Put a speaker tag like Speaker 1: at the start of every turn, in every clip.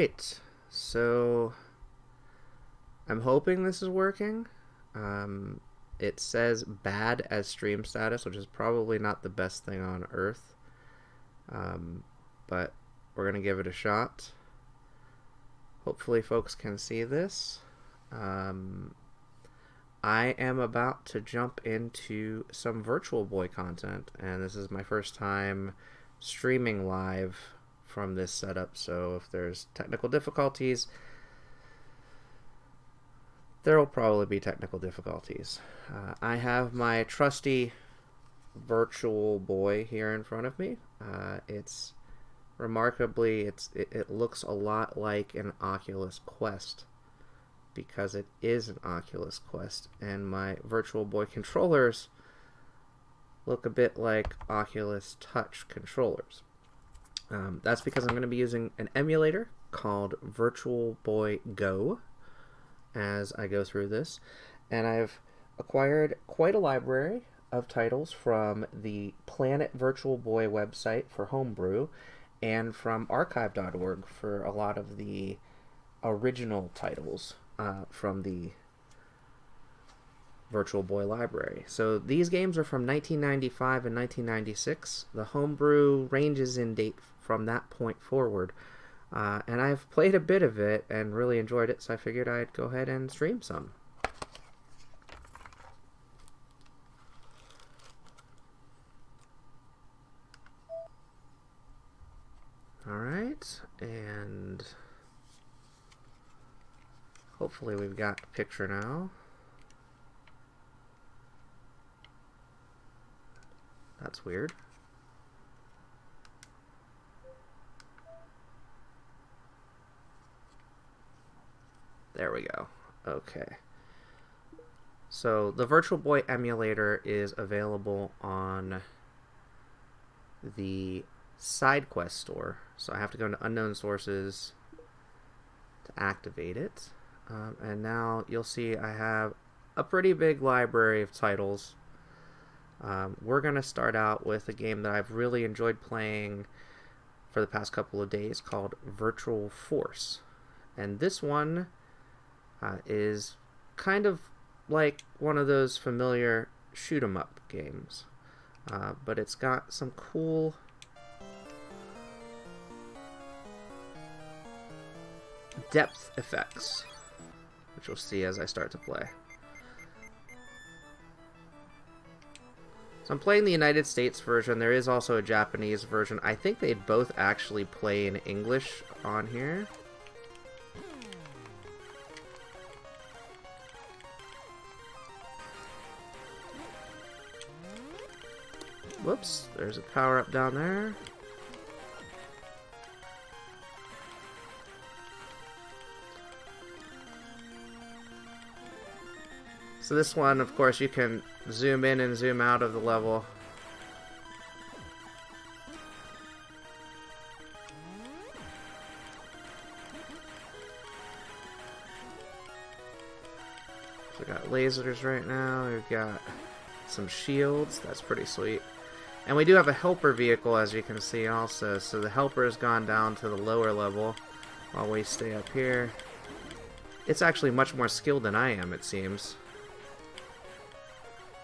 Speaker 1: Alright, so I'm hoping this is working. It says bad as stream status, which is probably not the best thing on earth. But we're going to give it a shot. Hopefully folks can see this. I am about to jump into some Virtual Boy content, and this is my first time streaming live from this setup, so if there's technical difficulties, there will probably be technical difficulties. I have my trusty Virtual Boy here in front of me. It's remarkably, it looks a lot like an Oculus Quest, because it is an Oculus Quest, and my Virtual Boy controllers look a bit like Oculus Touch controllers. That's because I'm going to be using an emulator called Virtual Boy Go as I go through this, and I've acquired quite a library of titles from the Planet Virtual Boy website for homebrew and from archive.org for a lot of the original titles from the Virtual Boy library. So these games are from 1995 and 1996. The homebrew ranges in date from that point forward. And I've played a bit of it and really enjoyed it, so I figured I'd go ahead and stream some. Alright, and hopefully we've got a picture now. That's weird. There we go. Okay. So the Virtual Boy emulator is available on the SideQuest store. So I have to go into Unknown Sources to activate it. And now you'll see I have a pretty big library of titles. We're going to start out with a game that I've really enjoyed playing for the past couple of days called Virtual Force. And this one is kind of like one of those familiar shoot-'em-up games. But it's got some cool depth effects, which you'll see as I start to play. So I'm playing the United States version. There is also a Japanese version. I think they both actually play in English on here. Whoops, there's a power-up down there. So this one, of course, you can zoom in and zoom out of the level. So we got lasers right now. We've got some shields. That's pretty sweet. And we do have a helper vehicle, as you can see also. So the helper has gone down to the lower level while we stay up here. It's actually much more skilled than I am, it seems.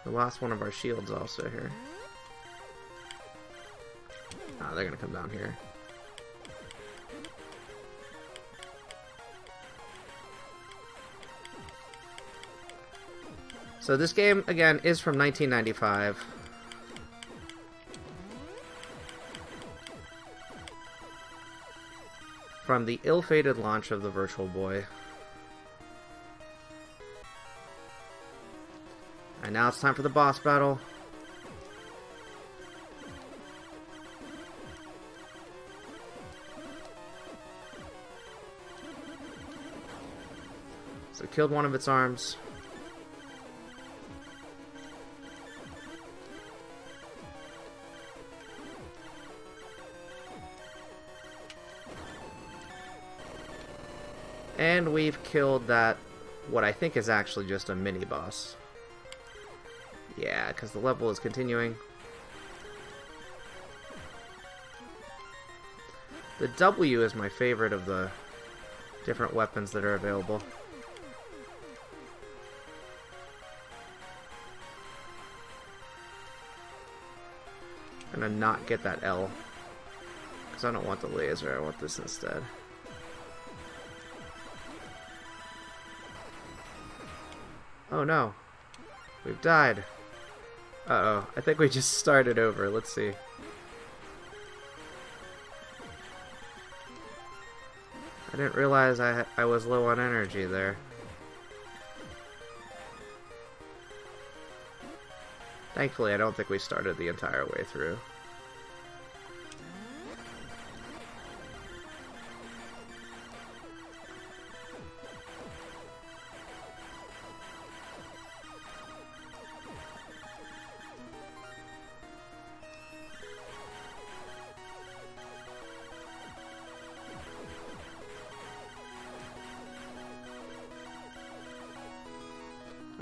Speaker 1: We lost one of our shields also here. Ah, they're gonna come down here. So this game, again, is from 1995. From the ill-fated launch of the Virtual Boy. And now it's time for the boss battle. So killed one of its arms. And we've killed that, what I think is actually just a mini-boss. Yeah, because the level is continuing. The W is my favorite of the different weapons that are available. I'm gonna not get that L, because I don't want the laser, I want this instead. Oh no, we've died. Uh-oh, I think we just started over, let's see. I didn't realize I was low on energy there. Thankfully, I don't think we started the entire way through.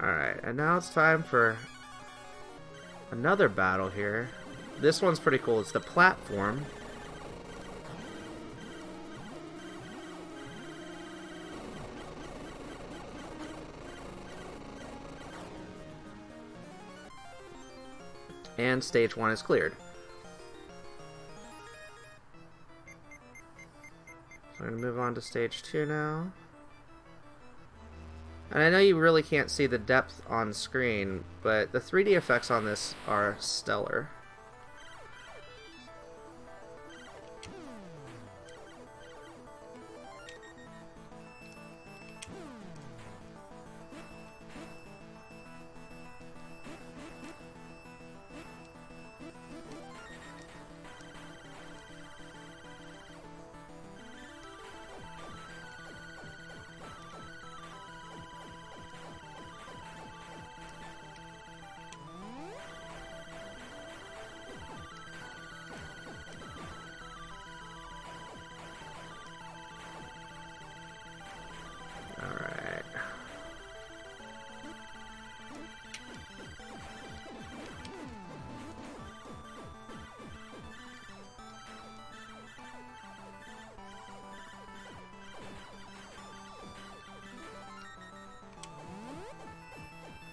Speaker 1: Alright, and now it's time for another battle here. This one's pretty cool. It's the platform. And stage 1 is cleared. So I'm going to move on to stage 2 now. And I know you really can't see the depth on screen, but the 3D effects on this are stellar.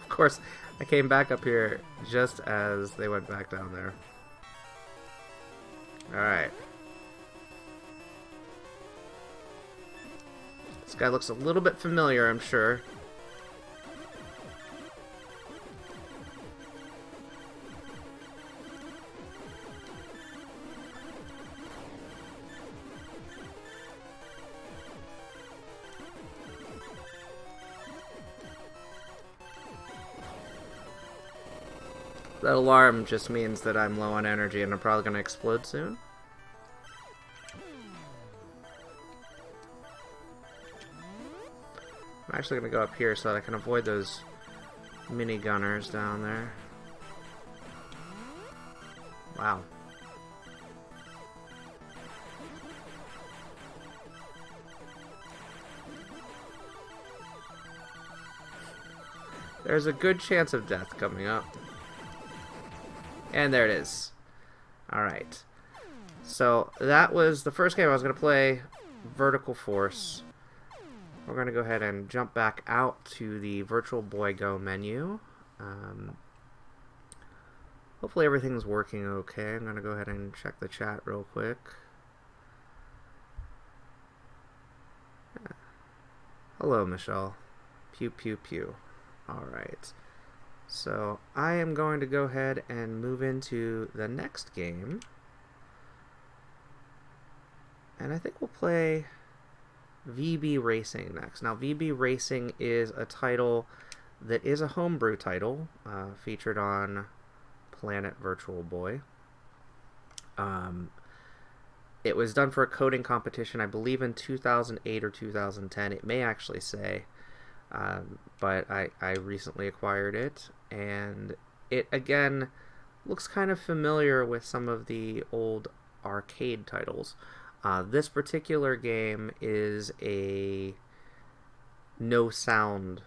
Speaker 1: Of course, I came back up here just as they went back down there. Alright. This guy looks a little bit familiar, I'm sure. That alarm just means that I'm low on energy and I'm probably going to explode soon. I'm actually going to go up here so that I can avoid those mini gunners down there. Wow. There's a good chance of death coming up. And there it is. Alright. So that was the first game I was going to play, Vertical Force. We're going to go ahead and jump back out to the Virtual Boy Go menu. Hopefully everything's working okay. I'm going to go ahead and check the chat real quick. Hello, Michelle. Pew, pew, pew. Alright. So I am going to go ahead and move into the next game. And I think we'll play VB Racing next. Now, VB Racing is a title that is a homebrew title featured on Planet Virtual Boy. It was done for a coding competition, I believe in 2008 or 2010. It may actually say. But I recently acquired it, and it, again, looks kind of familiar with some of the old arcade titles. This particular game is a no-sound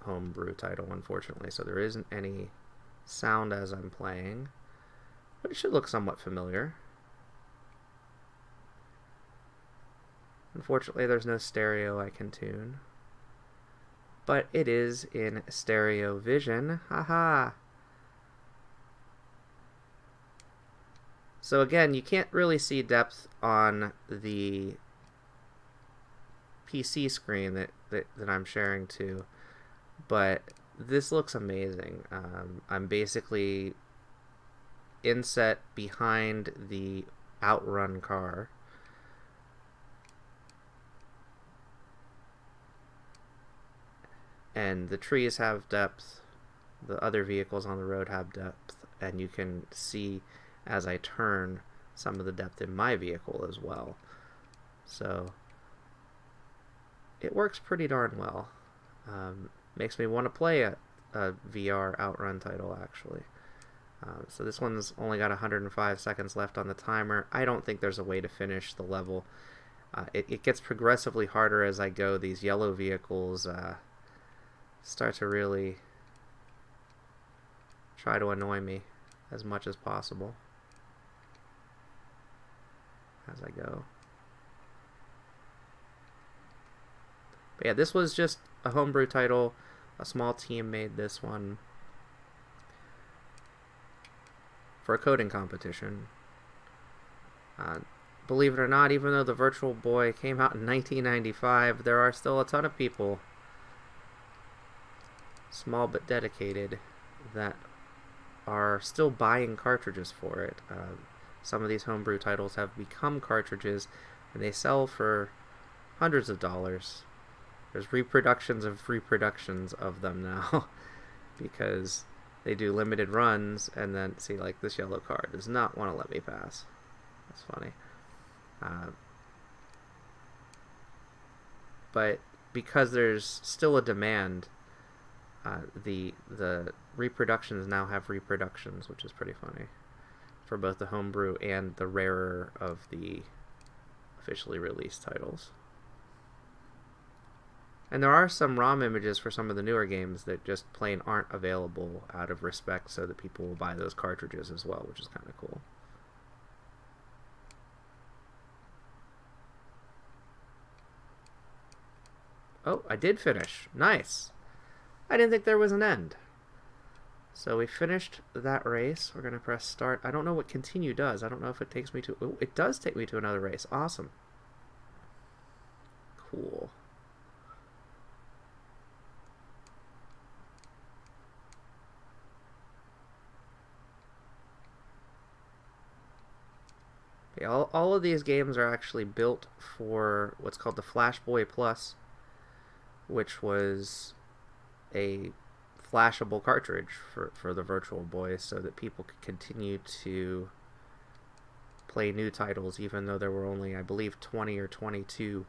Speaker 1: homebrew title, unfortunately, so there isn't any sound as I'm playing, but it should look somewhat familiar. Unfortunately, there's no stereo I can tune. But it is in stereo vision. Haha! So again, you can't really see depth on the PC screen that I'm sharing to, but this looks amazing. I'm basically inset behind the Outrun car. And the trees have depth, the other vehicles on the road have depth, and you can see as I turn some of the depth in my vehicle as well. So it works pretty darn well. Makes me want to play a VR Outrun title, actually. So this one's only got 105 seconds left on the timer. I don't think there's a way to finish the level. It gets progressively harder as I go. These yellow vehicles start to really try to annoy me as much as possible as I go. But yeah, this was just a homebrew title. A small team made this one for a coding competition. Believe it or not, even though the Virtual Boy came out in 1995, there are still a ton of people, small but dedicated, that are still buying cartridges for it. Some of these homebrew titles have become cartridges, and they sell for hundreds of dollars. There's reproductions of them now because they do limited runs, and then see, like, this yellow car does not want to let me pass. That's funny. But because there's still a demand, the reproductions now have reproductions, which is pretty funny, for both the homebrew and the rarer of the officially released titles. And there are some ROM images for some of the newer games that just plain aren't available out of respect, so that people will buy those cartridges as well, which is kind of cool. Oh, I did finish. Nice. I didn't think there was an end. So we finished that race. We're going to press start. I don't know what continue does. I don't know if it takes me to... Oh, it does take me to another race. Awesome. Cool. Okay, all of these games are actually built for what's called the Flash Boy Plus, which was a flashable cartridge for the Virtual Boy, so that people could continue to play new titles, even though there were only, I believe, 20 or 22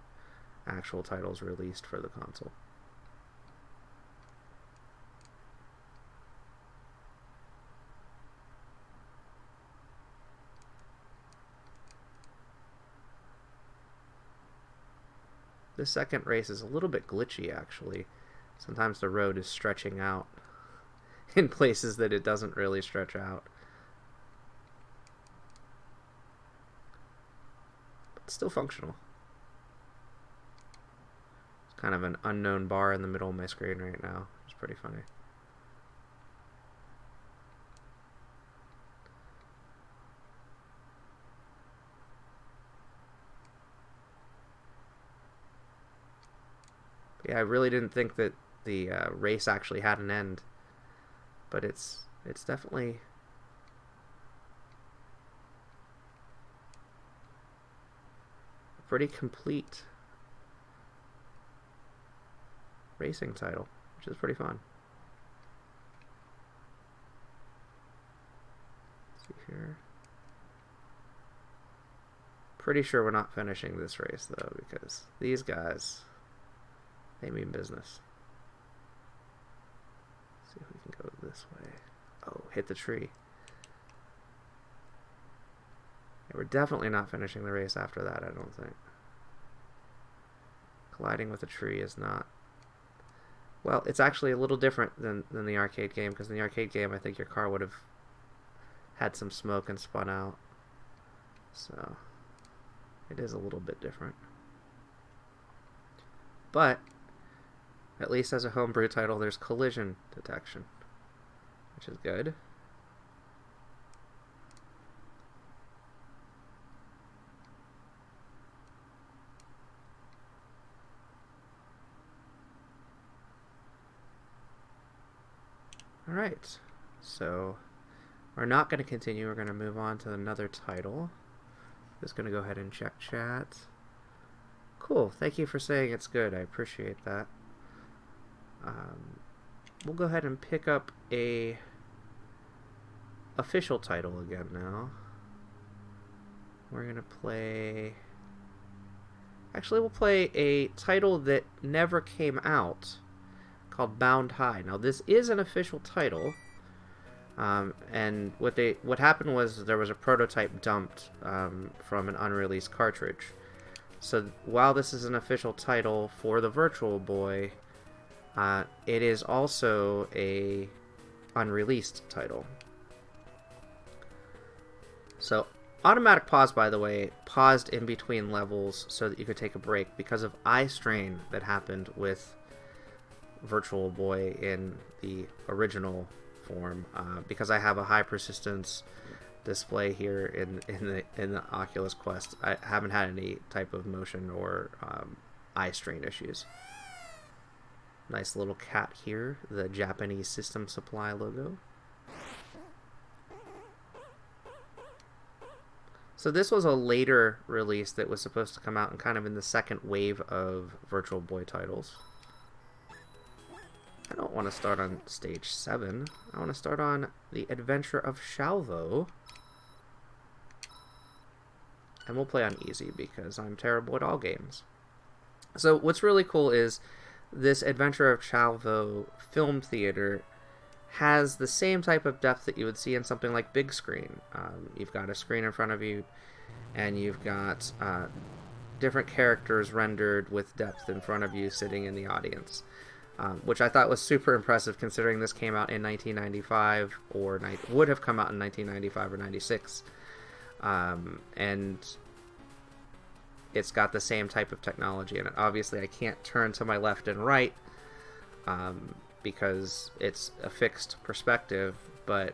Speaker 1: actual titles released for the console. The second race is a little bit glitchy, actually. Sometimes the road is stretching out in places that it doesn't really stretch out. But it's still functional. It's kind of an unknown bar in the middle of my screen right now. It's pretty funny. Yeah, I really didn't think that the race actually had an end, but it's definitely a pretty complete racing title, which is pretty fun. Let's see here. Pretty sure we're not finishing this race though, because these guys, they mean business. Let's see if we can go this way. Oh, hit the tree. Yeah, we're definitely not finishing the race after that, I don't think. Colliding with a tree is not... Well, it's actually a little different than the arcade game, because in the arcade game I think your car would have had some smoke and spun out. So, it is a little bit different. But at least as a homebrew title, there's collision detection, which is good. Alright, so we're not going to continue. We're going to move on to another title. Just going to go ahead and check chat. Cool, thank you for saying it's good. I appreciate that. We'll go ahead and pick up a official title again now. We're going to play... Actually, we'll play a title that never came out, called Bound High. Now, this is an official title, and what happened was there was a prototype dumped from an unreleased cartridge. So while this is an official title for the Virtual Boy, it is also a unreleased title. So automatic pause, by the way, paused in between levels so that you could take a break because of eye strain that happened with Virtual Boy in the original form, because I have a high persistence display here in the Oculus Quest. I haven't had any type of motion or eye strain issues. Nice little cat here, the Japanese System Supply logo. So this was a later release that was supposed to come out and kind of in the second wave of Virtual Boy titles. I don't want to start on stage 7. I want to start on the Adventure of Shalvo. And we'll play on easy because I'm terrible at all games. So what's really cool is this Adventure of Shalvo film theater has the same type of depth that you would see in something like big screen. You've got a screen in front of you, and you've got different characters rendered with depth in front of you sitting in the audience. Which I thought was super impressive considering this came out in 1995, or would have come out in 1995 or 96. And it's got the same type of technology in it. Obviously, I can't turn to my left and right because it's a fixed perspective, but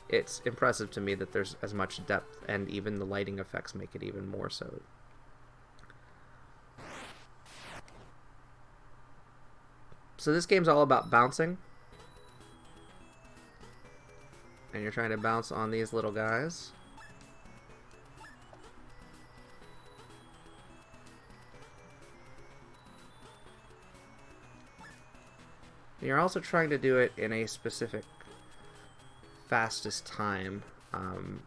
Speaker 1: it's impressive to me that there's as much depth, and even the lighting effects make it even more so. So this game's all about bouncing. And you're trying to bounce on these little guys. And you're also trying to do it in a specific fastest time.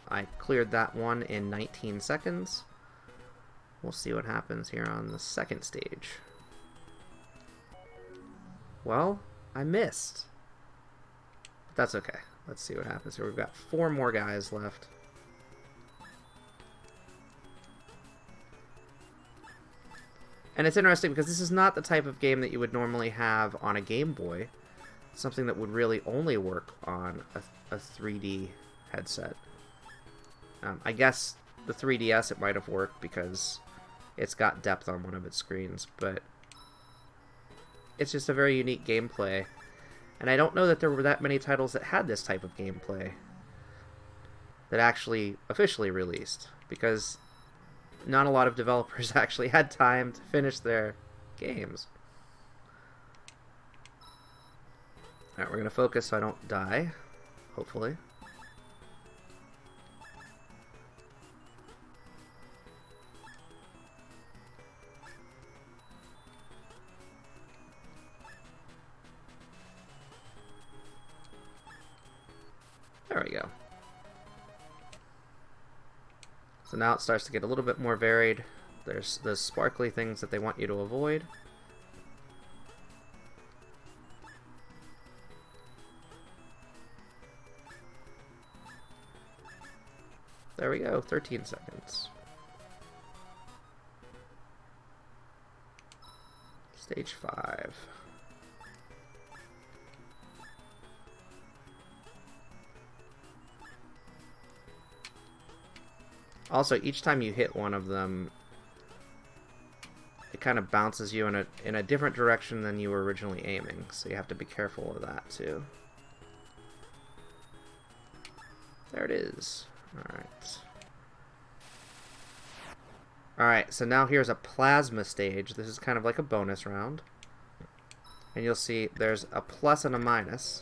Speaker 1: I cleared that one in 19 seconds. We'll see what happens here on the second stage. Well, I missed. But that's okay. Let's see what happens here. We've got 4 more guys left. And it's interesting because this is not the type of game that you would normally have on a Game Boy. It's something that would really only work on a 3D headset. I guess the 3DS it might have worked because it's got depth on one of its screens, but it's just a very unique gameplay. And I don't know that there were that many titles that had this type of gameplay that actually officially released, because not a lot of developers actually had time to finish their games. Alright, we're going to focus so I don't die, hopefully. There we go. So now it starts to get a little bit more varied. There's the sparkly things that they want you to avoid. There we go, 13 seconds. Stage 5. Also, each time you hit one of them, it kind of bounces you in a different direction than you were originally aiming. So you have to be careful of that too. There it is. Alright. Alright, so now here's a plasma stage. This is kind of like a bonus round. And you'll see there's a plus and a minus.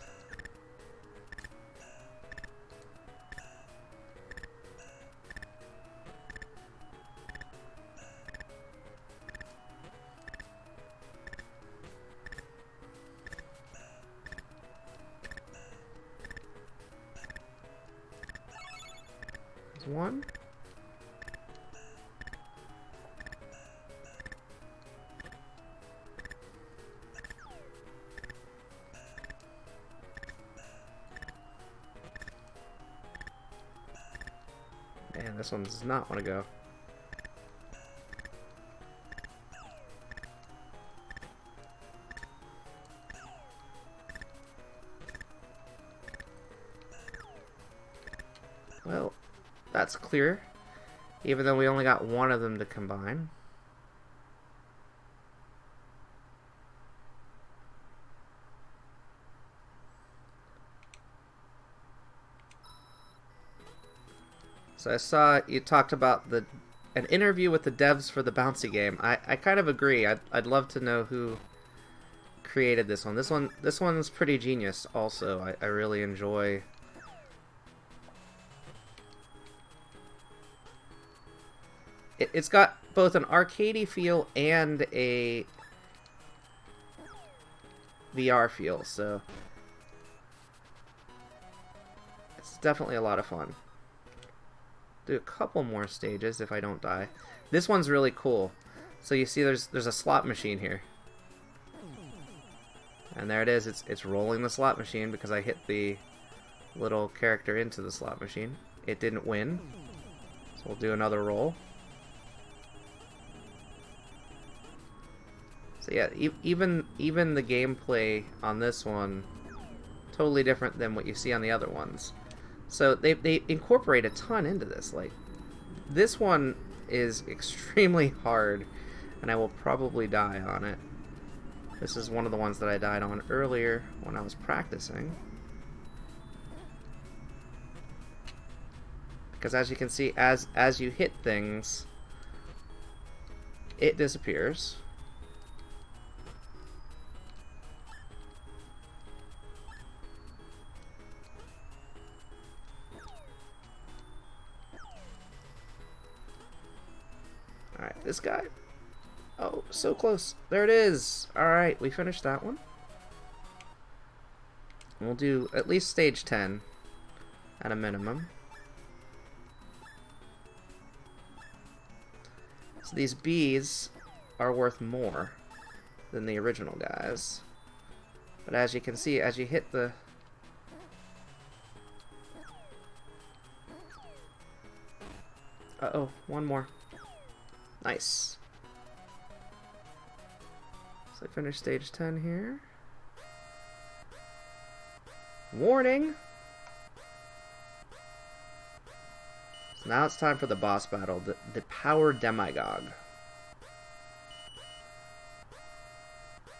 Speaker 1: There's one. Man, this one does not want to go. Well, that's clear, even though we only got one of them to combine. So I saw you talked about an interview with the devs for the bouncy game. I kind of agree. I'd love to know who created this one. This one's pretty genius also. I really enjoy. It's got both an arcadey feel and a VR feel, so it's definitely a lot of fun. Do a couple more stages if I don't die. This one's really cool. So you see there's a slot machine here. And there it is. It's rolling the slot machine because I hit the little character into the slot machine. It didn't win. So we'll do another roll. So yeah, even the gameplay on this one totally different than what you see on the other ones. So they incorporate a ton into this. Like, this one is extremely hard, and I will probably die on it. This is one of the ones that I died on earlier when I was practicing. Because as you can see, as you hit things, it disappears. Alright, this guy. Oh, so close. There it is. Alright, we finished that one. We'll do at least stage 10 at a minimum. So these bees are worth more than the original guys. But as you can see, as you hit the... Uh-oh, one more. Nice. So I finished stage 10 here. Warning! So now it's time for the boss battle, the Power Demagogue.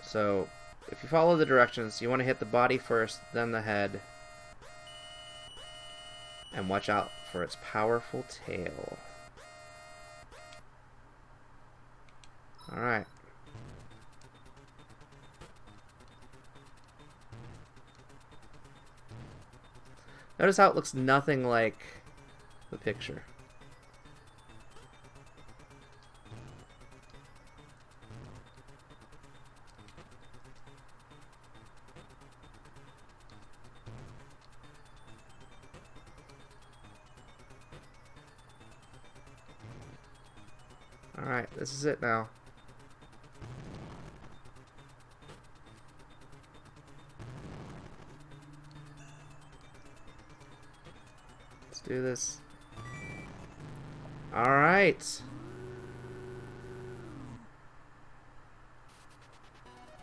Speaker 1: So, if you follow the directions, you want to hit the body first, then the head. And watch out for its powerful tail. Alright. Notice how it looks nothing like the picture. Alright, this is it now. Do this. All right.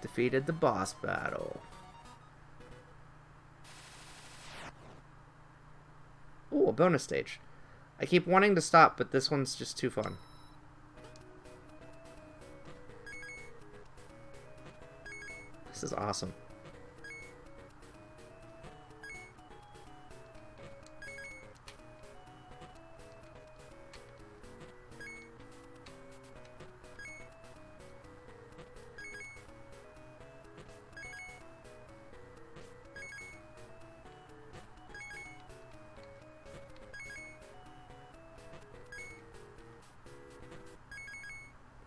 Speaker 1: Defeated the boss battle. Ooh, a bonus stage. I keep wanting to stop, but this one's just too fun. This is awesome.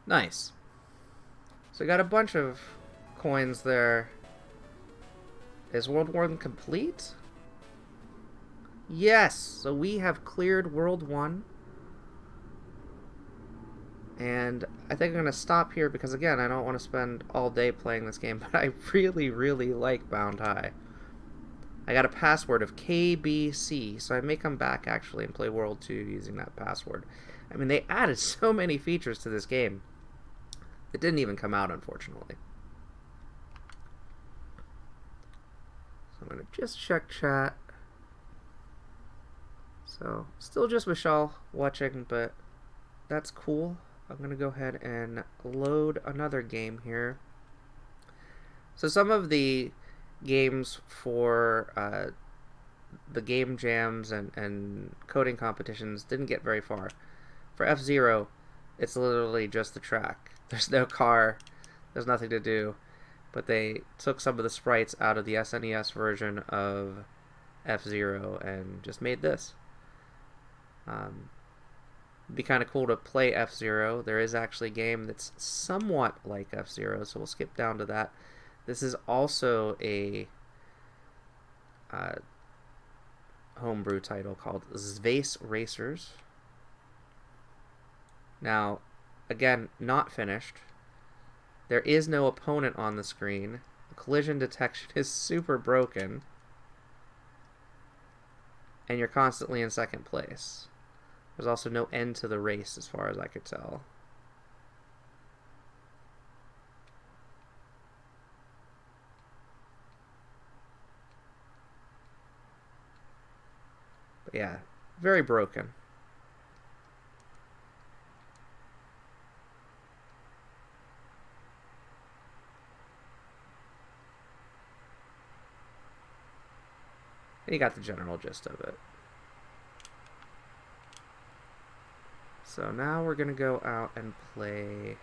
Speaker 1: Nice. So we got a bunch of coins there. Is World 1 complete? Yes! So we have cleared World 1. And I think I'm going to stop here because, again, I don't want to spend all day playing this game, but I really, really like Bound High. I got a password of KBC, so I may come back, actually, and play World 2 using that password. I mean, they added so many features to this game. It didn't even come out, unfortunately. So I'm going to just check chat. So, still just Michelle watching, but that's cool. I'm going to go ahead and load another game here. So some of the games for the game jams and coding competitions didn't get very far. For F-Zero, it's literally just the track. There's no car, there's nothing to do, but they took some of the sprites out of the SNES version of F-Zero and just made this. It'd be kind of cool to play F-Zero. There is actually a game that's somewhat like F-Zero, so we'll skip down to that. This is also a homebrew title called Vase Racers. Now, again, not finished. There is no opponent on the screen. The collision detection is super broken. And you're constantly in second place. There's also no end to the race as far as I could tell. But yeah, very broken. You got the general gist of it. So now we're going to go out and play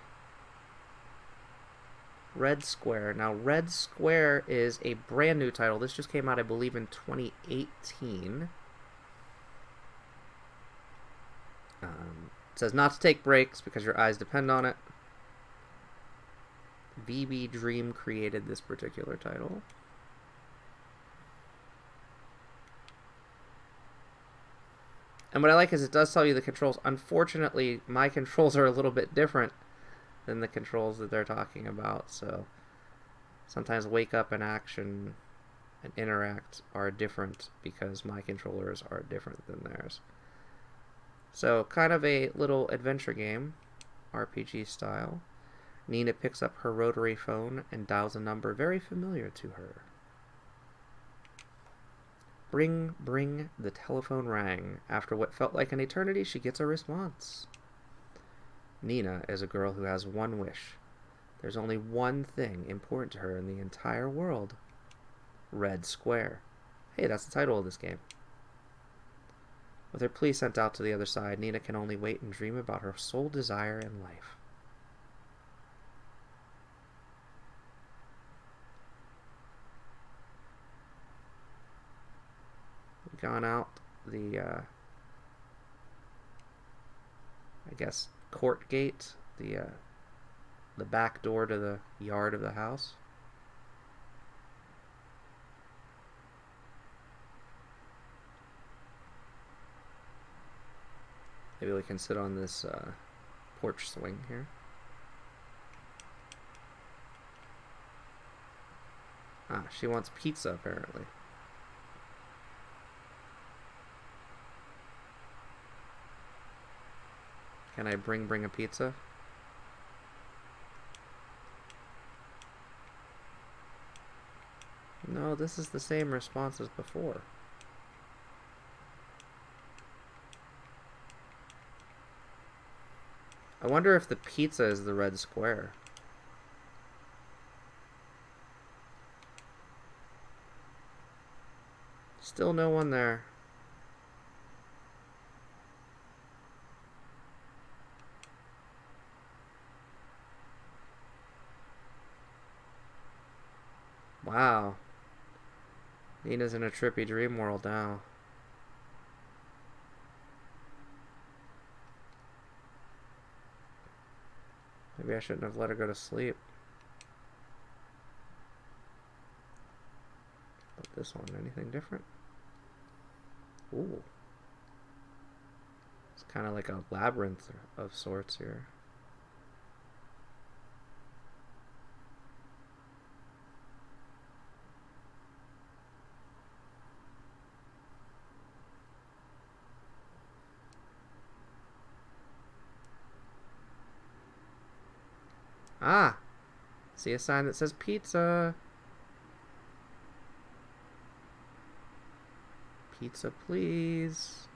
Speaker 1: Red Square. Now, Red Square is a brand new title. This just came out, I believe, in 2018. It says not to take breaks because your eyes depend on it. VB Dream created this particular title. And what I like is it does tell you the controls. Unfortunately, my controls are a little bit different than the controls that they're talking about. So sometimes wake up and action and interact are different because my controllers are different than theirs. So kind of a little adventure game, RPG style. Nina picks up her rotary phone and dials a number very familiar to her. Bring, bring, the telephone rang. After what felt like an eternity, she gets a response. Nina is a girl who has one wish. There's only one thing important to her in the entire world. Red Square. Hey, that's the title of this game. With her plea sent out to the other side, Nina can only wait and dream about her sole desire in life. Gone out the I guess court gate, the back door to the yard of the house. Maybe we can sit on this porch swing here. Ah, she wants pizza apparently. Can I bring a pizza? No, this is the same response as before. I wonder if the pizza is the red square. Still no one there. Wow. Nina's in a trippy dream world now. Maybe I shouldn't have let her go to sleep. But this one, anything different? Ooh. It's kind of like a labyrinth of sorts here. Ah! See a sign that says pizza. Pizza, please.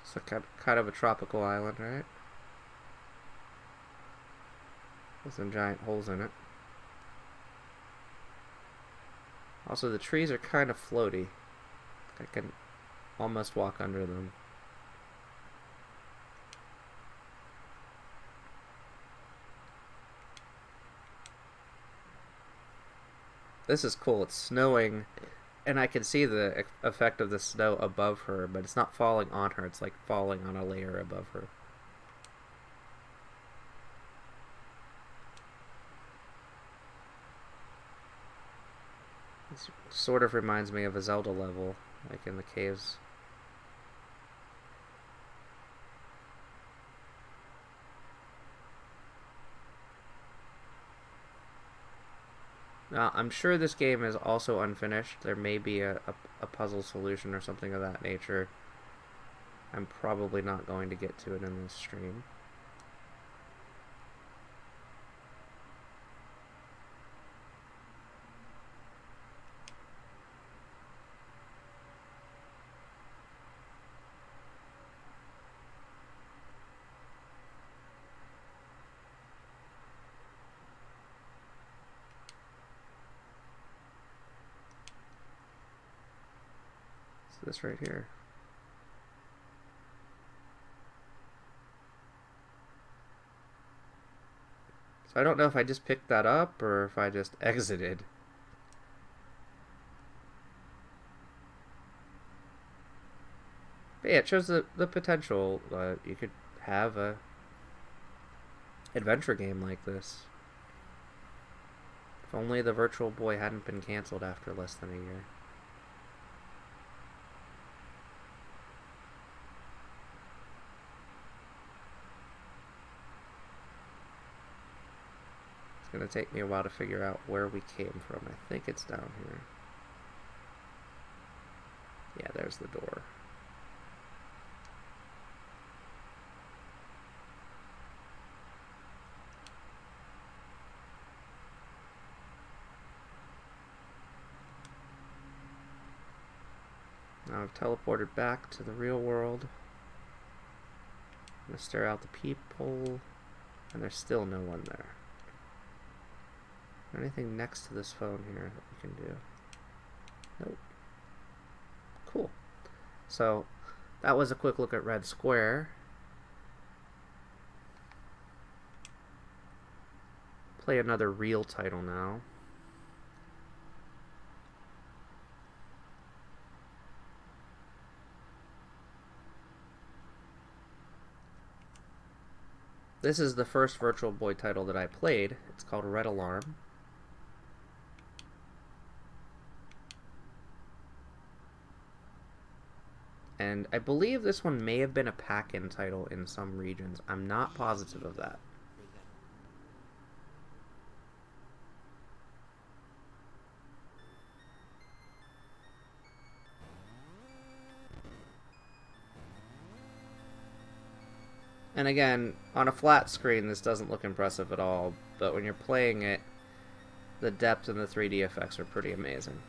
Speaker 1: It's a kind of a tropical island, right? With some giant holes in it. Also, the trees are kind of floaty. I can almost walk under them. This is cool. It's snowing, and I can see the effect of the snow above her, but it's not falling on her. It's like falling on a layer above her. This sort of reminds me of a Zelda level, like in the caves. Now, I'm sure this game is also unfinished. There may be a puzzle solution or something of that nature. I'm probably not going to get to it in this stream. This right here. So I don't know if I just picked that up or if I just exited. But yeah, it shows the potential. You could have a adventure game like this. If only the Virtual Boy hadn't been canceled after less than a year. It's going to take me a while to figure out where we came from. I think it's down here. Yeah, there's the door. Now I've teleported back to the real world. I'm going to stare out the peephole, and there's still no one there. Is there anything next to this phone here that we can do? Nope. Cool. So that was a quick look at Red Square. Play another real title now. This is the first Virtual Boy title that I played. It's called Red Alarm. And I believe this one may have been a pack-in title in some regions. I'm not positive of that. And again, on a flat screen, this doesn't look impressive at all, but when you're playing it, the depth and the 3D effects are pretty amazing.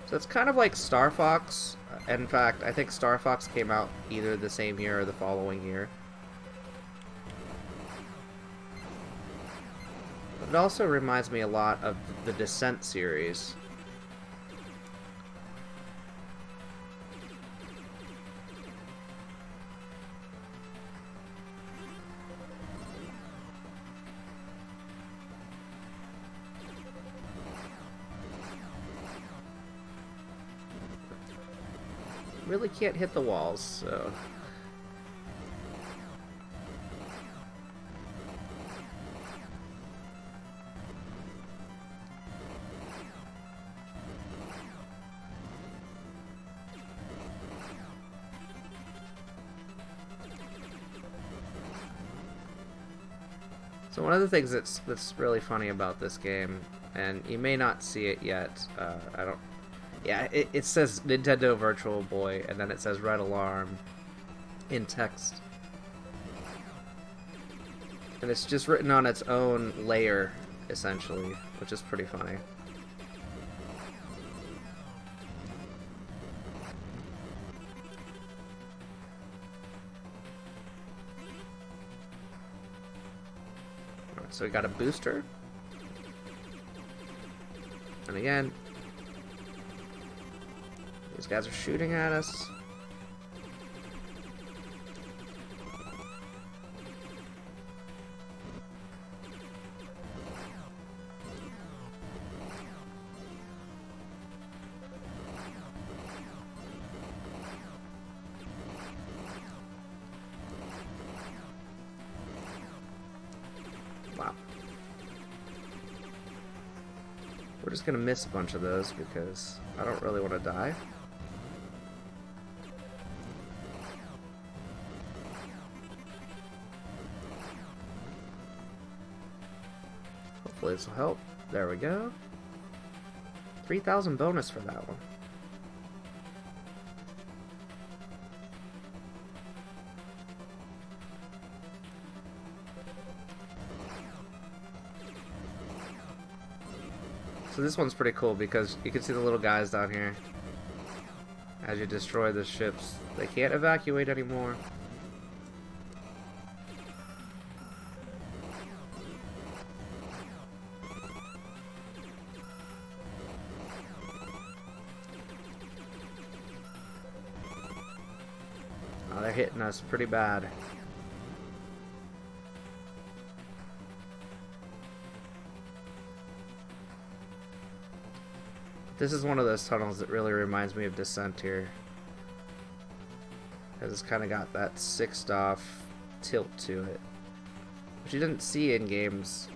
Speaker 1: So it's kind of like Star Fox. In fact, I think Star Fox came out either the same year or the following year. But it also reminds me a lot of the Descent series. Really can't hit the walls, so... So one of the things that's really funny about this game, and you may not see it yet, I don't... Yeah, it says Nintendo Virtual Boy, and then it says Red Alarm in text. And it's just written on its own layer, essentially, which is pretty funny. Alright, so we got a booster. And again, these guys are shooting at us. Wow. We're just gonna miss a bunch of those because I don't really want to die. Hopefully this will help. There we go. 3,000 bonus for that one. So this one's pretty cool because you can see the little guys down here. As you destroy the ships, they can't evacuate anymore. Oh, they're hitting us pretty bad. This is one of those tunnels that really reminds me of Descent here. Because it's kind of got that sixed off tilt to it. Which you didn't see in games.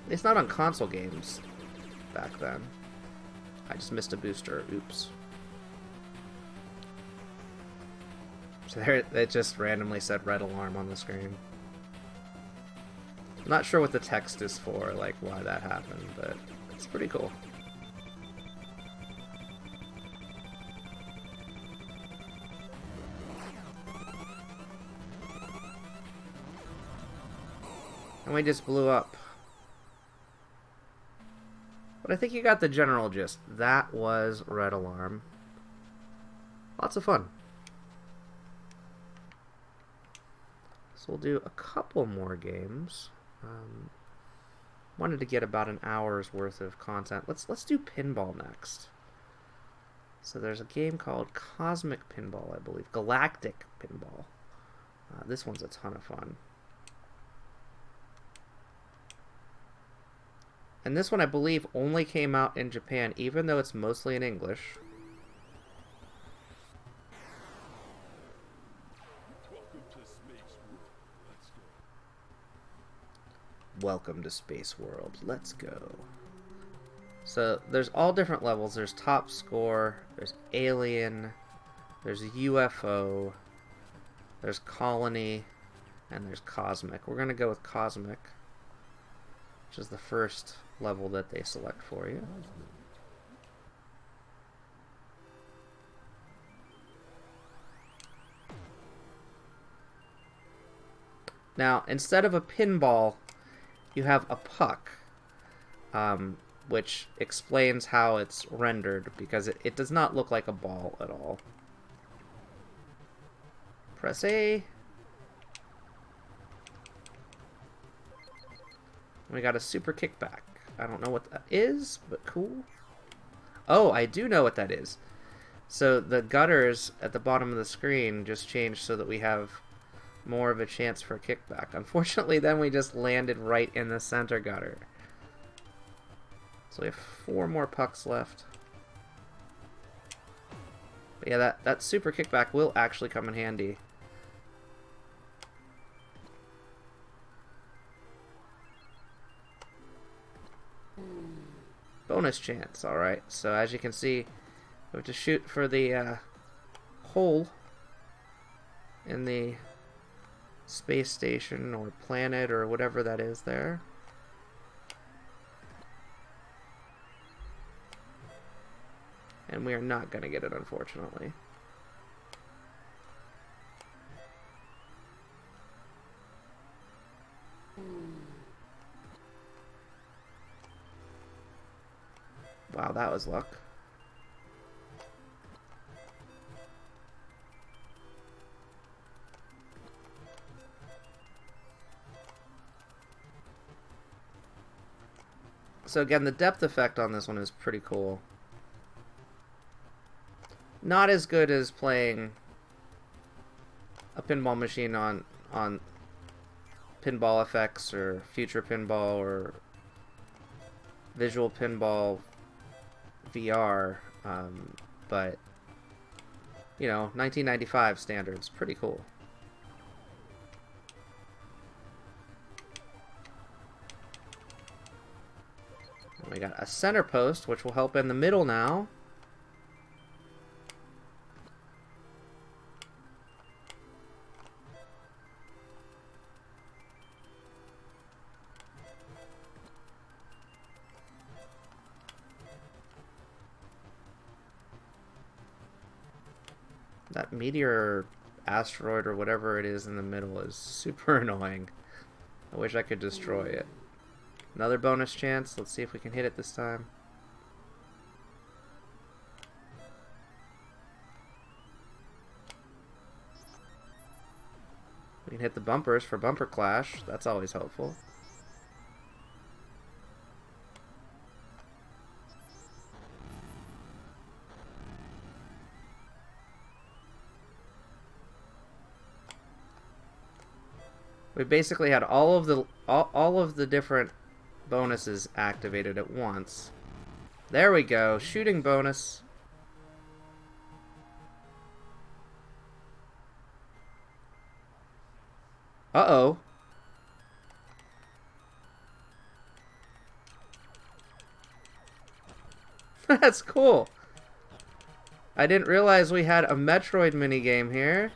Speaker 1: It's not on console games back then. I just missed a booster. Oops. So there, it just randomly said Red Alarm on the screen. I'm not sure what the text is for, like why that happened, but it's pretty cool. And we just blew up. But I think you got the general gist. That was Red Alarm. Lots of fun. So we'll do a couple more games. Wanted to get about an hour's worth of content. Let's do Pinball next. So there's a game called Cosmic Pinball, I believe. Galactic Pinball. This one's a ton of fun. And this one, I believe, only came out in Japan, even though it's mostly in English. Welcome to Space World. Let's go. So there's all different levels. There's top score, there's alien, there's UFO, there's colony, and there's cosmic. We're going to go with cosmic, which is the first level that they select for you. Now, instead of a pinball, you have a puck. which explains how it's rendered, because it does not look like a ball at all. Press A. We got a super kickback. I don't know what that is, but cool. Oh, I do know what that is. So the gutters at the bottom of the screen just changed so that we have more of a chance for a kickback. Unfortunately, then we just landed right in the center gutter. So we have 4 more pucks left. But yeah, that super kickback will actually come in handy. Bonus chance, alright. So as you can see, we have to shoot for the hole in the space station or planet or whatever that is there. And we are not going to get it, unfortunately. Wow, that was luck. So again, the depth effect on this one is pretty cool. Not as good as playing a pinball machine on Pinball FX or Future Pinball or Visual Pinball VR, but you know, 1995 standards, pretty cool. And we got a center post, which will help in the middle now. That meteor, asteroid, or whatever it is in the middle is super annoying. I wish I could destroy it. Another bonus chance. Let's see if we can hit it this time. We can hit the bumpers for bumper clash. That's always helpful. We basically had all of the different bonuses activated at once. There we go. Shooting bonus. Uh-oh. That's cool. I didn't realize we had a Metroid minigame here.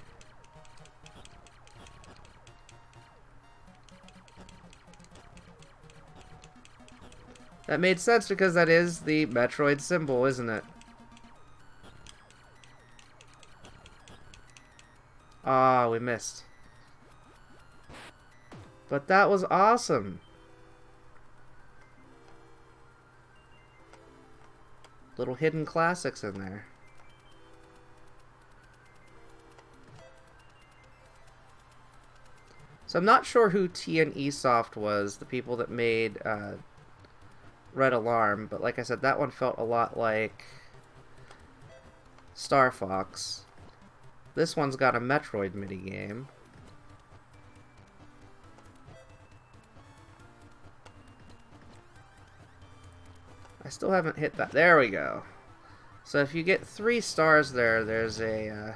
Speaker 1: That made sense because that is the Metroid symbol, isn't it? Ah, we missed. But that was awesome. Little hidden classics in there. So I'm not sure who T&E Soft was, the people that made Red Alarm, but like I said, that one felt a lot like Star Fox. This one's got a Metroid minigame. I still haven't hit that. There we go. So if you get 3 stars there, there's a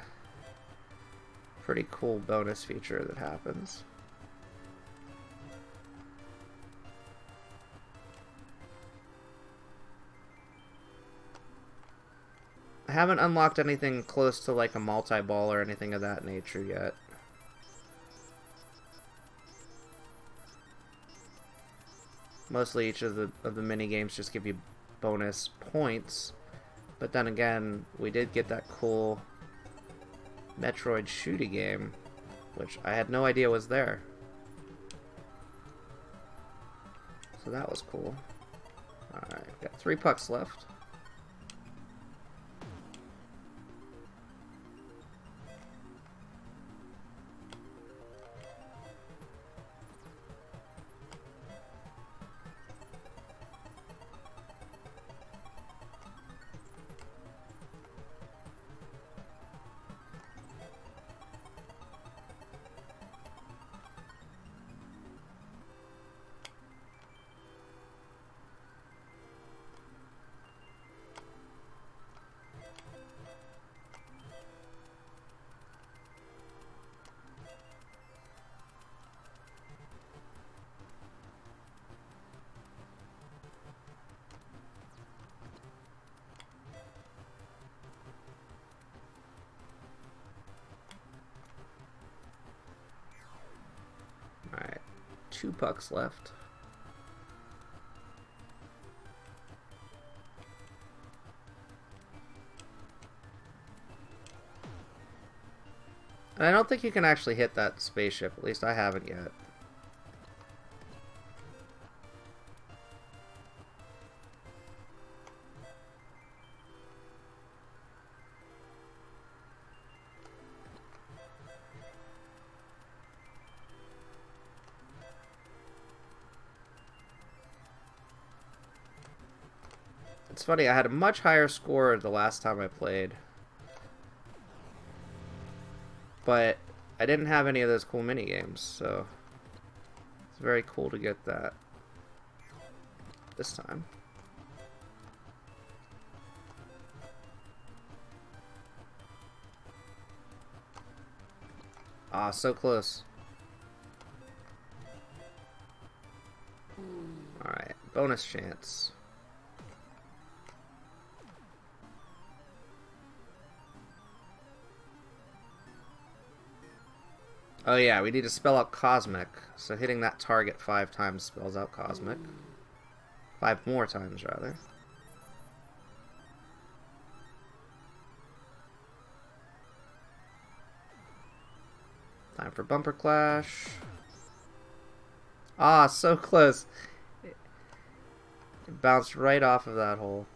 Speaker 1: pretty cool bonus feature that happens. I haven't unlocked anything close to like a multi-ball or anything of that nature yet. Mostly each of the mini games just give you bonus points, but then again, we did get that cool Metroid shooty game, which I had no idea was there. So that was cool. Alright, got 3 pucks left. Alright, 2 pucks left. And I don't think you can actually hit that spaceship, at least I haven't yet. It's funny, I had a much higher score the last time I played. But I didn't have any of those cool minigames, so it's very cool to get that this time. Ah, so close. Alright, bonus chance. Oh yeah, we need to spell out cosmic. So hitting that target 5 times spells out cosmic. 5 more times, rather. Time for bumper clash. Ah, so close. It bounced right off of that hole.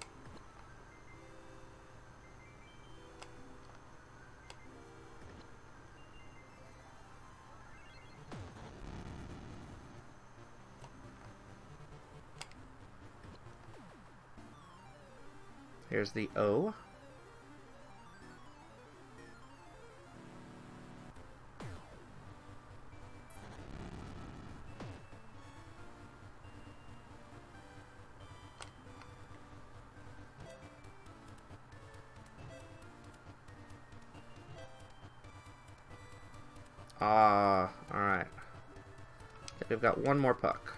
Speaker 1: Here's the O. Ah, alright. We've got one more puck.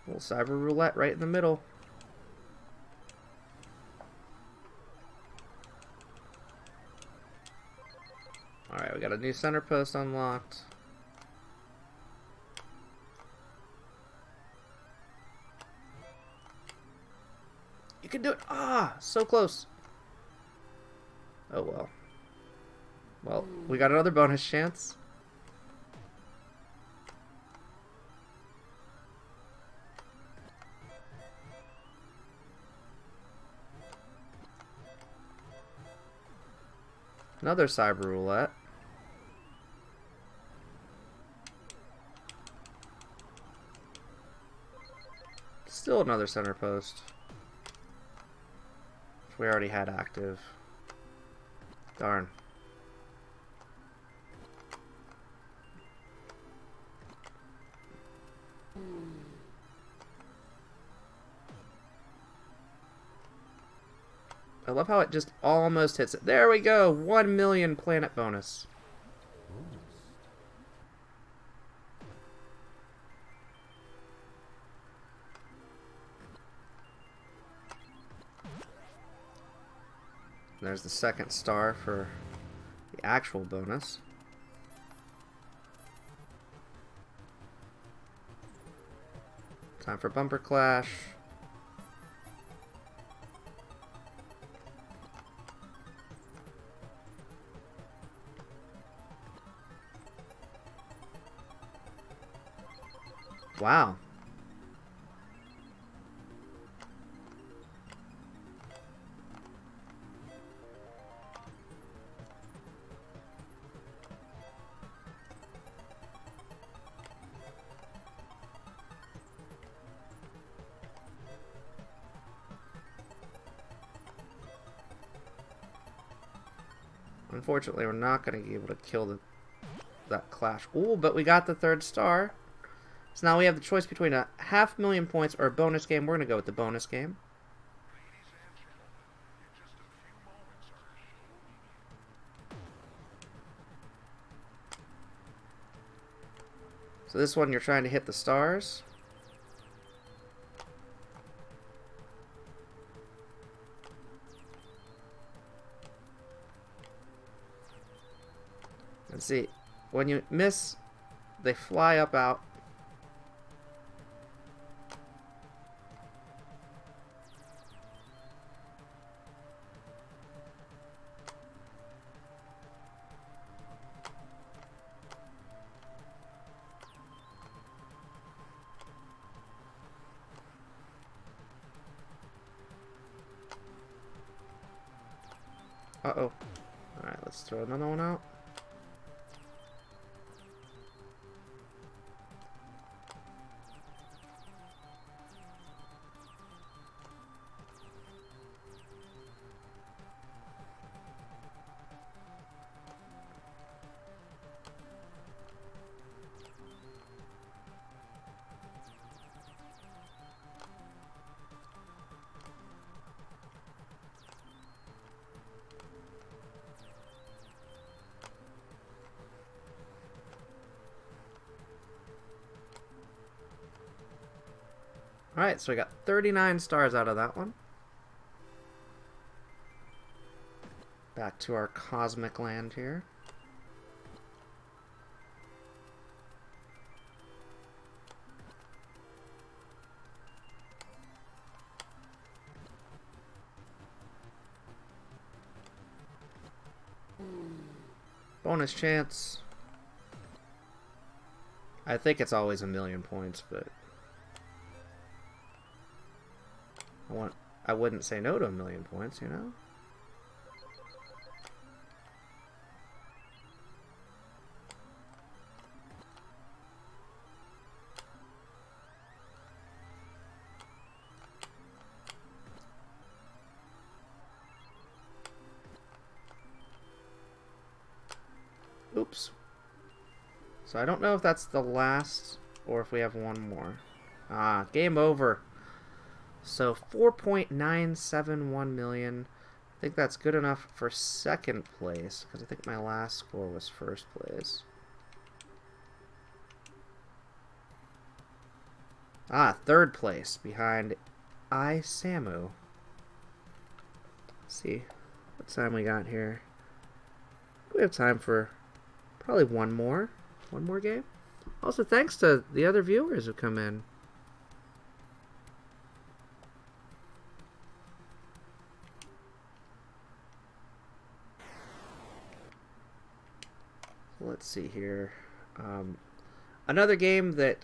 Speaker 1: Little cyber roulette right in the middle. Alright, we got a new center post unlocked. You can do it! Ah! So close! Oh well. Well, we got another bonus chance. Another cyber roulette. Still another center post. Which we already had active. Darn. I love how it just almost hits it. There we go! 1 million planet bonus. There's the second star for the actual bonus. Time for Bumper Clash. Wow. Unfortunately, we're not going to be able to kill that clash. Ooh, but we got the 3rd star. So now we have the choice between a 500,000 points or a bonus game. We're going to go with the bonus game. So this one, you're trying to hit the stars. And see, when you miss, they fly up out. Uh-oh. Alright, let's throw another one out. Alright, so we got 39 stars out of that one. Back to our cosmic land here. Bonus chance. I think it's always 1,000,000 points, but I wouldn't say no to 1,000,000 points, you know? Oops. So I don't know if that's the last or if we have one more. Ah, game over. So 4.971 million. I think that's good enough for 2nd place, because I think my last score was 1st place. Ah, 3rd place behind Samu. Let's see what time we got here. We have time for probably one more game. Also, thanks to the other viewers who come in. Let's see here. Another game that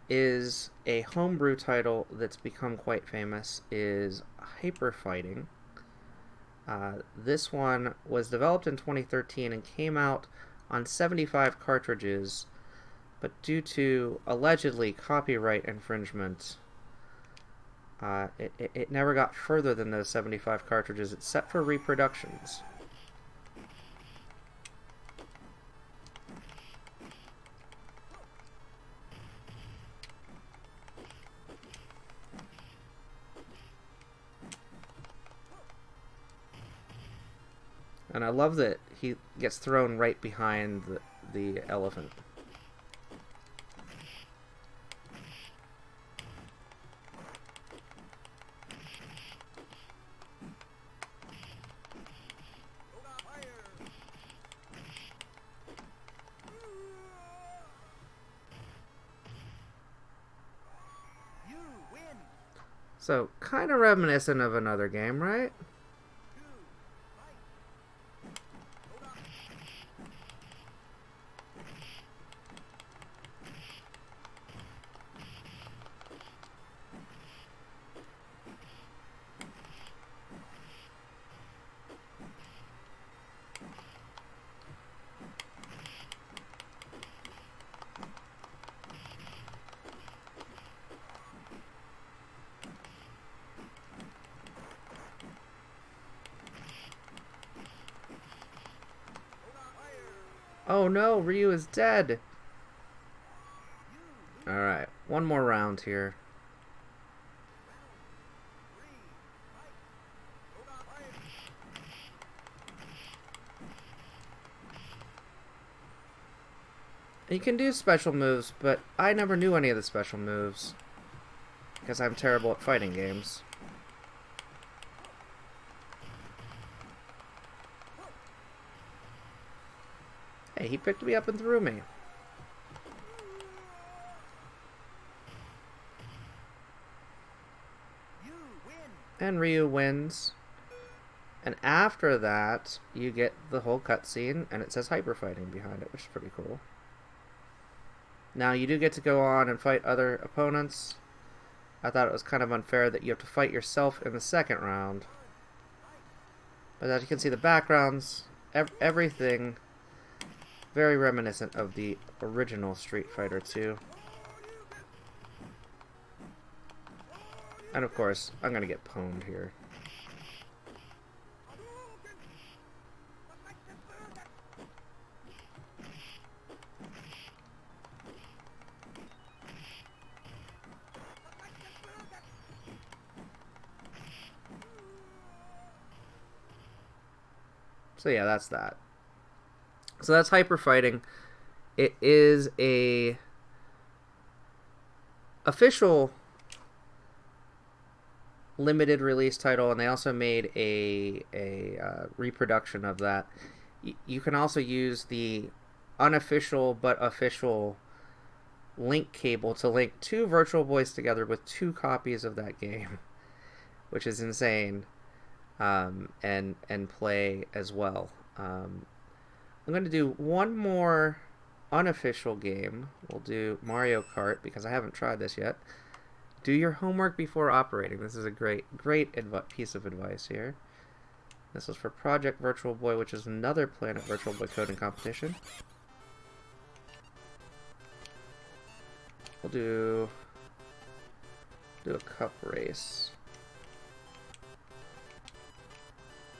Speaker 1: is a homebrew title that's become quite famous is Hyper Fighting. This one was developed in 2013 and came out on 75 cartridges, but due to allegedly copyright infringement, it never got further than those 75 cartridges. It's set for reproductions. And I love that he gets thrown right behind the elephant. So, kind of reminiscent of another game, right? Oh no, Ryu is dead! Alright, one more round here. You can do special moves, but I never knew any of the special moves. Because I'm terrible at fighting games. Hey, he picked me up and threw me. And Ryu wins. And after that, you get the whole cutscene, and it says hyper fighting behind it, which is pretty cool. Now, you do get to go on and fight other opponents. I thought it was kind of unfair that you have to fight yourself in the second round. But as you can see, the backgrounds, everything, very reminiscent of the original Street Fighter 2. And of course, I'm going to get pwned here. So yeah, that's that. So that's hyper fighting. It is a official limited release title, and they also made a reproduction of that. You can also use the unofficial but official link cable to link two Virtual Boys together with two copies of that game, which is insane. And play as well. I'm going to do one more unofficial game. We'll do Mario Kart because I haven't tried this yet. Do your homework before operating. This is a great piece of advice here. This was for Project Virtual Boy, which is another Planet Virtual Boy coding competition. We'll do a cup race.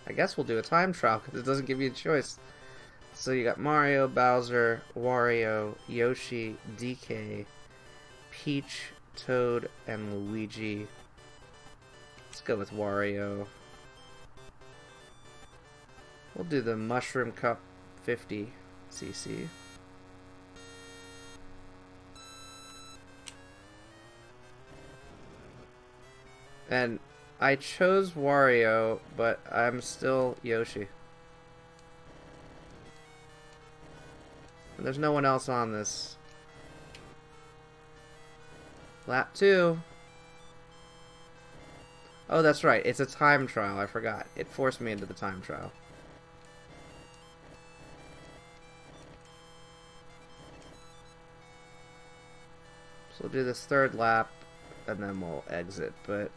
Speaker 1: I guess we'll do a time trial because it doesn't give you a choice. So you got Mario, Bowser, Wario, Yoshi, DK, Peach, Toad, and Luigi. Let's go with Wario. We'll do the Mushroom Cup 50cc. And I chose Wario, but I'm still Yoshi. And there's no one else on this. Lap 2. Oh, that's right. It's a time trial. I forgot. It forced me into the time trial. So we'll do this third lap, and then we'll exit, but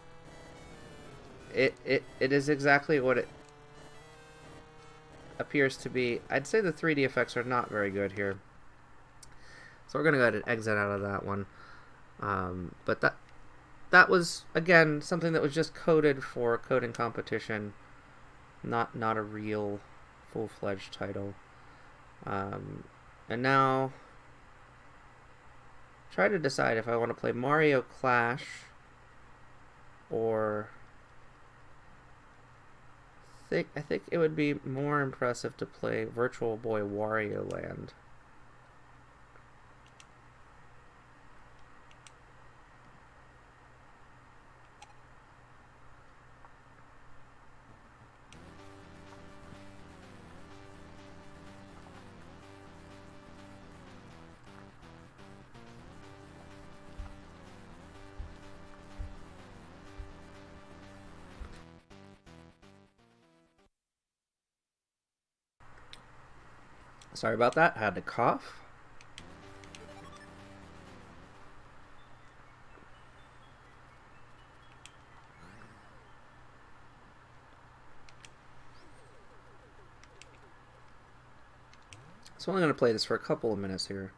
Speaker 1: it is exactly what it appears to be. I'd say the 3D effects are not very good here. So we're going to go ahead and exit out of that one. But that was, again, something that was just coded for a coding competition, not a real full-fledged title. And now, try to decide if I want to play Mario Clash or I think it would be more impressive to play Virtual Boy Wario Land. Sorry about that. I had to cough. So I'm only going to play this for a couple of minutes here.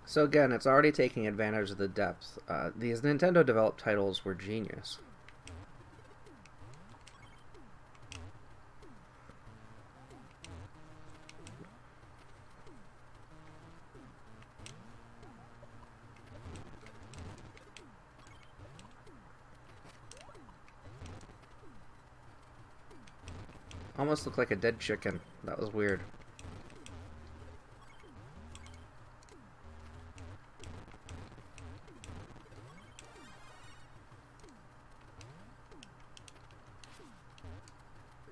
Speaker 1: So again, it's already taking advantage of the depth. These Nintendo developed titles were genius. Almost looked like a dead chicken. That was weird.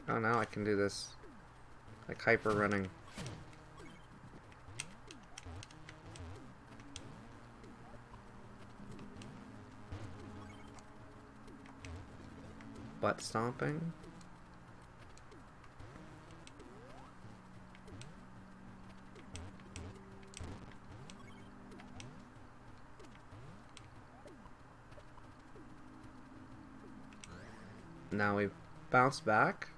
Speaker 1: Oh, now I can do this. Like hyper running. Butt stomping. Now we bounce back.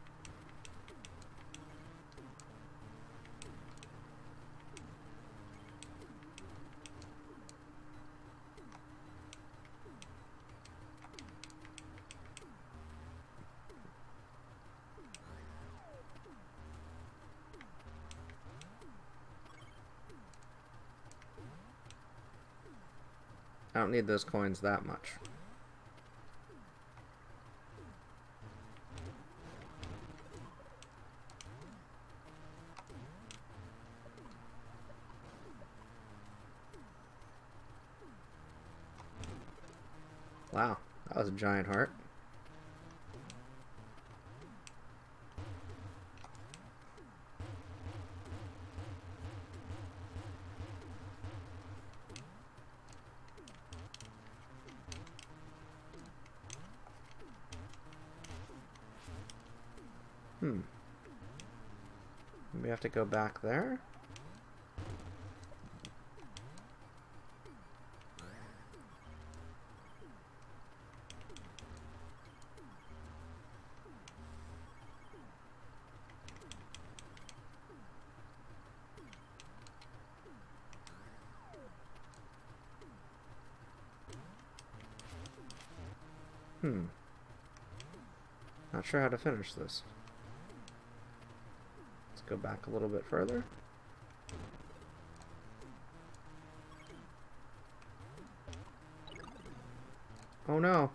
Speaker 1: I don't need those coins that much. Wow, that was a giant heart. We have to go back there. Not sure how to finish this. Let's go back a little bit further. Oh no.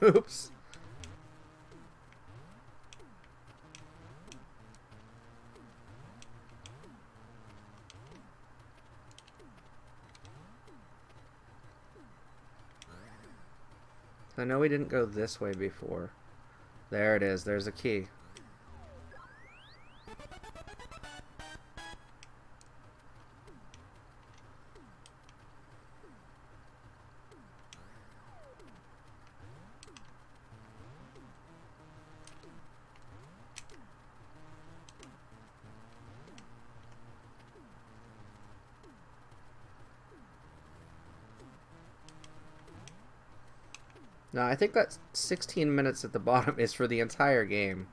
Speaker 1: Oops. I know we didn't go this way before. There it is. There's a key. No, I think that 16 minutes at the bottom is for the entire game.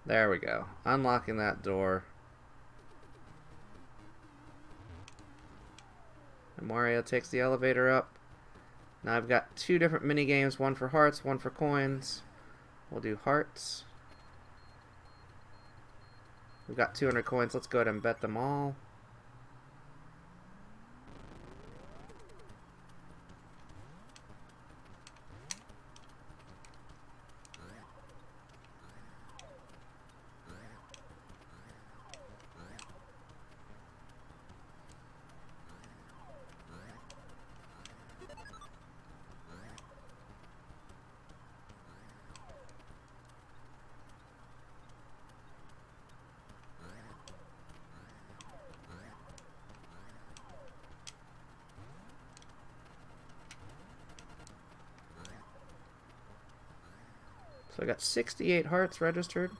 Speaker 1: There we go. Unlocking that door. And Mario takes the elevator up. Now I've got two different mini games, one for hearts, one for coins. We'll do hearts. We've got 200 coins. Let's go ahead and bet them all. So I got 68 hearts registered.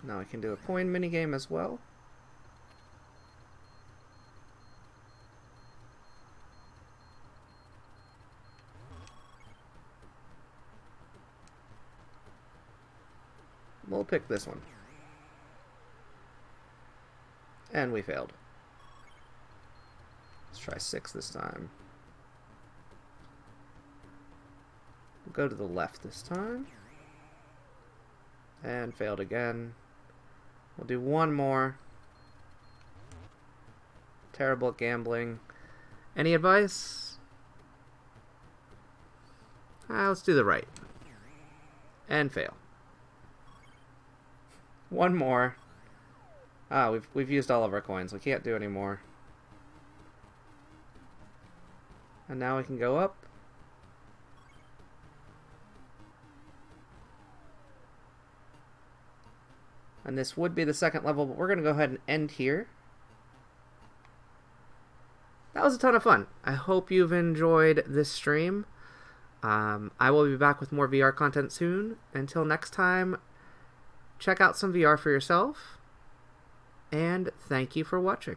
Speaker 1: Now I can do a coin minigame as well. We'll pick this one. And we failed. Let's try 6 this time. We'll go to the left this time. And failed again. We'll do one more. Terrible at gambling. Any advice? Let's do the right. And fail. One more. We've used all of our coins. We can't do any more. And now we can go up. And this would be the second level, but we're going to go ahead and end here. That was a ton of fun. I hope you've enjoyed this stream. I will be back with more VR content soon. Until next time, check out some VR for yourself. And thank you for watching.